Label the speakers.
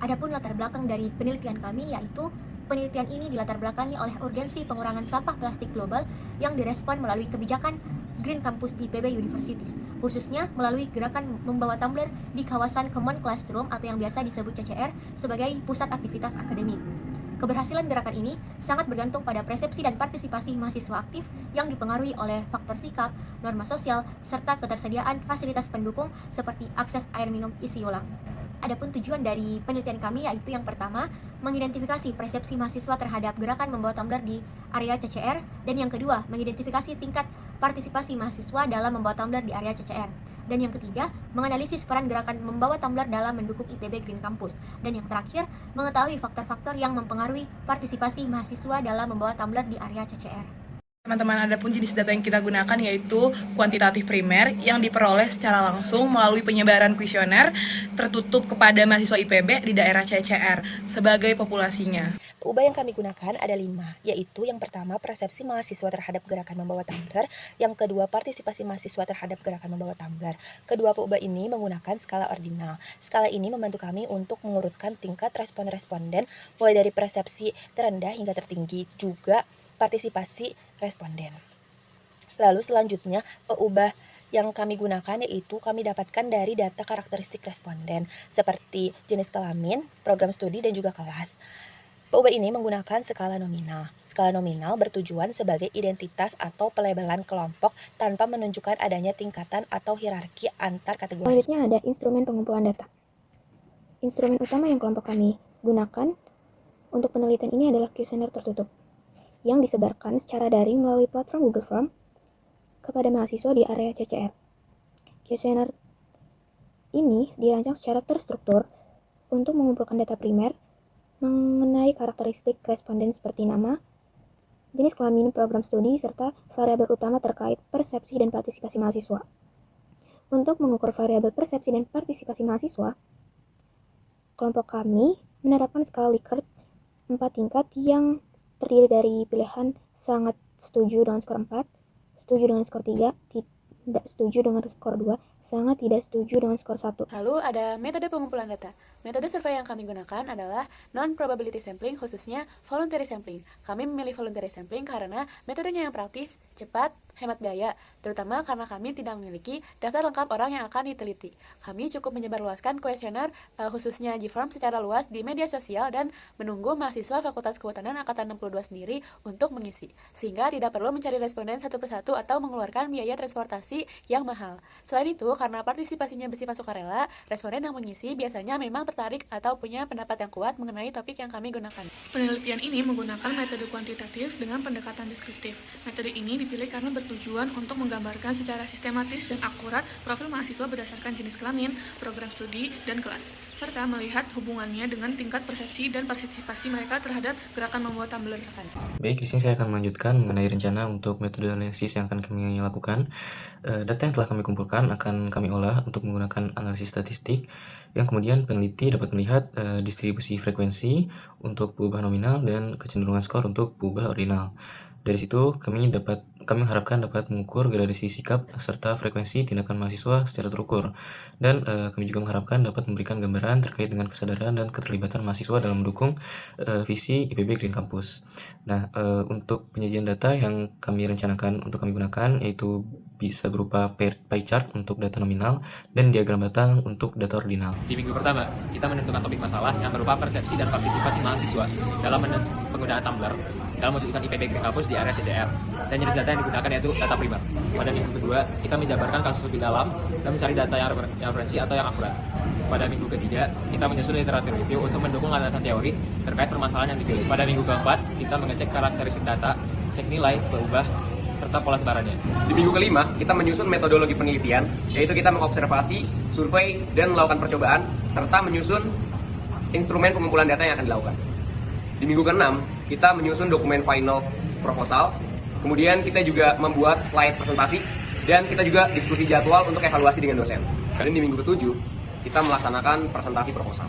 Speaker 1: Adapun latar belakang dari penelitian kami yaitu penelitian ini dilatar belakangi oleh urgensi pengurangan sampah plastik global yang direspon melalui kebijakan Green Campus di IPB University, khususnya melalui gerakan membawa tumbler di kawasan Common Classroom atau yang biasa disebut CCR sebagai pusat aktivitas akademik. Keberhasilan gerakan ini sangat bergantung pada persepsi dan partisipasi mahasiswa aktif yang dipengaruhi oleh faktor sikap, norma sosial, serta ketersediaan fasilitas pendukung seperti akses air minum isi ulang. Adapun tujuan dari penelitian kami yaitu yang pertama, mengidentifikasi persepsi mahasiswa terhadap gerakan membawa tumbler di area CCR, dan yang kedua, mengidentifikasi tingkat partisipasi mahasiswa dalam membawa tumbler di area CCR. Dan yang ketiga, menganalisis peran gerakan membawa tumbler dalam mendukung IPB Green Campus. Dan yang terakhir, mengetahui faktor-faktor yang mempengaruhi partisipasi mahasiswa dalam membawa tumbler di area CCR.
Speaker 2: Teman-teman, ada pun jenis data yang kita gunakan yaitu kuantitatif primer yang diperoleh secara langsung melalui penyebaran kuesioner tertutup kepada mahasiswa IPB di daerah CCR sebagai populasinya.
Speaker 3: PUBA yang kami gunakan ada 5, yaitu yang pertama persepsi mahasiswa terhadap gerakan membawa tumbler, yang kedua partisipasi mahasiswa terhadap gerakan membawa tumbler. Kedua PUBA ini menggunakan skala ordinal. Skala ini membantu kami untuk mengurutkan tingkat respon responden mulai dari persepsi terendah hingga tertinggi, juga partisipasi responden. Lalu selanjutnya PUBA yang kami gunakan yaitu kami dapatkan dari data karakteristik responden seperti jenis kelamin, program studi, dan juga kelas. PUBA ini menggunakan skala nominal. Skala nominal bertujuan sebagai identitas atau pelabelan kelompok tanpa menunjukkan adanya tingkatan atau hierarki antar kategori.
Speaker 4: Selanjutnya ada instrumen pengumpulan data. Instrumen utama yang kelompok kami gunakan untuk penelitian ini adalah kuesioner tertutup yang disebarkan secara daring melalui platform Google Form kepada mahasiswa di area CCR. Kuesioner ini dirancang secara terstruktur untuk mengumpulkan data primer mengenai karakteristik responden seperti nama, jenis kelamin, program studi, serta variabel utama terkait persepsi dan partisipasi mahasiswa. Untuk mengukur variabel persepsi dan partisipasi mahasiswa, kelompok kami menerapkan skala Likert 4 tingkat yang terdiri dari pilihan sangat setuju dengan skor 4, setuju dengan skor 3, tidak setuju dengan skor 2, sangat tidak setuju dengan skor 1.
Speaker 5: Lalu ada metode pengumpulan data. Metode survei yang kami gunakan adalah non-probability sampling, khususnya voluntary sampling. Kami memilih voluntary sampling karena metodenya yang praktis, cepat, hemat biaya, terutama karena kami tidak memiliki daftar lengkap orang yang akan diteliti. Kami cukup menyebarluaskan kuesioner khususnya Gform secara luas di media sosial dan menunggu mahasiswa Fakultas Kehutanan Angkatan 62 sendiri untuk mengisi, sehingga tidak perlu mencari responden satu persatu atau mengeluarkan biaya transportasi yang mahal. Selain itu, karena partisipasinya bersifat sukarela, responden yang mengisi biasanya memang tertarik atau punya pendapat yang kuat mengenai topik yang kami gunakan.
Speaker 6: Penelitian ini menggunakan metode kuantitatif dengan pendekatan deskriptif. Metode ini dipilih karena bertujuan untuk menggambarkan secara sistematis dan akurat profil mahasiswa berdasarkan jenis kelamin, program studi, dan kelas, serta melihat hubungannya dengan tingkat persepsi dan partisipasi mereka terhadap gerakan membawa tumbler.
Speaker 7: Baik, di sini saya akan melanjutkan mengenai rencana untuk metode analisis yang akan kami lakukan. Data yang telah kami kumpulkan akan kami olah untuk menggunakan analisis statistik, yang kemudian peneliti dapat melihat distribusi frekuensi untuk perubahan nominal dan kecenderungan skor untuk perubahan ordinal. Dari situ kami mengharapkan dapat mengukur gradasi sikap serta frekuensi tindakan mahasiswa secara terukur, dan kami juga mengharapkan dapat memberikan gambaran terkait dengan kesadaran dan keterlibatan mahasiswa dalam mendukung visi IPB Green Campus. Nah, untuk penyajian data yang kami rencanakan untuk kami gunakan yaitu bisa berupa pie chart untuk data nominal dan diagram batang untuk data ordinal.
Speaker 8: Di minggu pertama, kita menentukan topik masalah yang berupa persepsi dan partisipasi mahasiswa dalam penggunaan tumbler dalam mewujudkan IPB Green Campus di area CCR, dan jenis data yang digunakan yaitu data primer. Pada minggu kedua, kita menjabarkan kasus lebih dalam dan mencari data yang referensi atau yang akurat. Pada minggu ketiga, kita menyusun literatur review untuk mendukung landasan teori terkait permasalahan yang dipilih. Pada minggu keempat, kita mengecek karakteristik data, cek nilai, berubah, serta pola sebarannya.
Speaker 9: Di minggu kelima, kita menyusun metodologi penelitian, yaitu kita mengobservasi, survei, dan melakukan percobaan, serta menyusun instrumen pengumpulan data yang akan dilakukan. Di minggu ke-6, kita menyusun dokumen final proposal, kemudian kita juga membuat slide presentasi, dan kita juga diskusi jadwal untuk evaluasi dengan dosen. Dan di minggu ke-7, kita melaksanakan presentasi proposal.